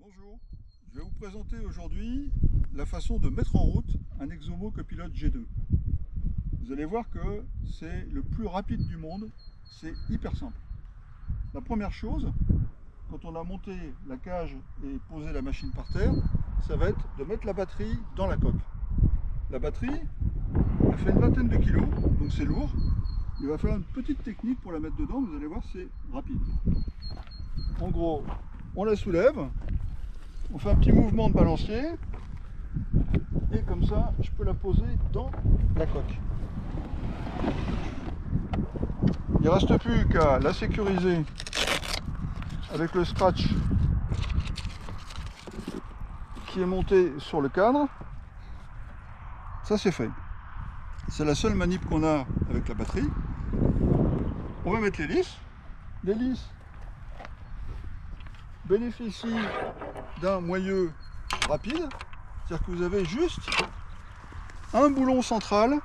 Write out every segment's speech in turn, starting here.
Bonjour, je vais vous présenter aujourd'hui la façon de mettre en route un Exomo Copilote G2. Vous allez voir que c'est le plus rapide du monde, c'est hyper simple. La première chose, quand on a monté la cage et posé la machine par terre, ça va être de mettre la batterie dans la coque. La batterie, elle fait une vingtaine de kilos, donc c'est lourd. Il va falloir une petite technique pour la mettre dedans, vous allez voir, c'est rapide. En gros, on la soulève, on fait un petit mouvement de balancier, et comme ça, je peux la poser dans la coque. Il ne reste plus qu'à la sécuriser avec le scratch qui est monté sur le cadre. Ça, c'est fait. C'est la seule manip qu'on a avec la batterie. On va mettre l'hélice. L'hélice bénéficie d'un moyeu rapide, c'est-à-dire que vous avez juste un boulon central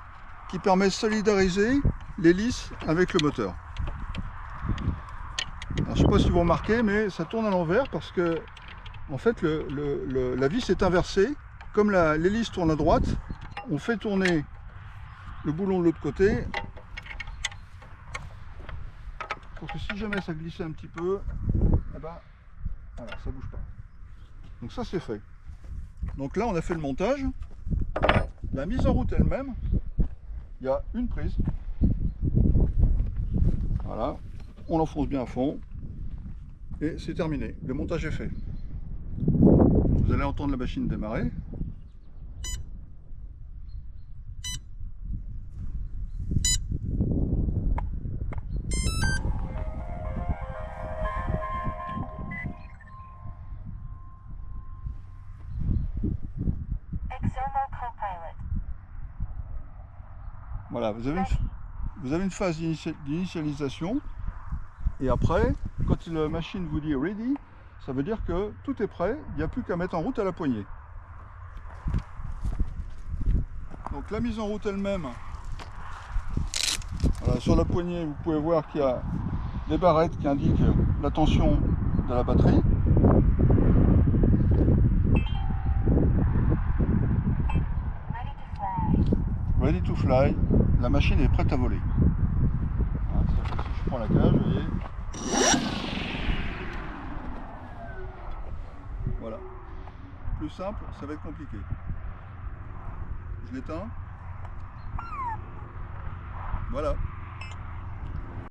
qui permet de solidariser l'hélice avec le moteur. Alors, je ne sais pas si vous remarquez, mais ça tourne à l'envers parce que en fait la vis est inversée. Comme l'hélice tourne à droite, on fait tourner le boulon de l'autre côté pour que si jamais ça glissait un petit peu, eh ben, voilà, ça bouge pas. Donc ça, c'est fait. Donc là, on a fait le montage. La mise en route elle-même, il y a une prise. Voilà, on l'enfonce bien à fond et c'est terminé. Le montage est fait. Vous allez entendre la machine démarrer. Voilà, vous avez une phase d'initialisation et après, quand la machine vous dit ready, ça veut dire que tout est prêt, il n'y a plus qu'à mettre en route à la poignée. Donc la mise en route elle-même, voilà, sur la poignée, vous pouvez voir qu'il y a des barrettes qui indiquent la tension de la batterie. Ready to fly, la machine est prête à voler. Voilà, si je prends la cage, vous voyez. Voilà. Plus simple, ça va être compliqué. Je l'éteins. Voilà.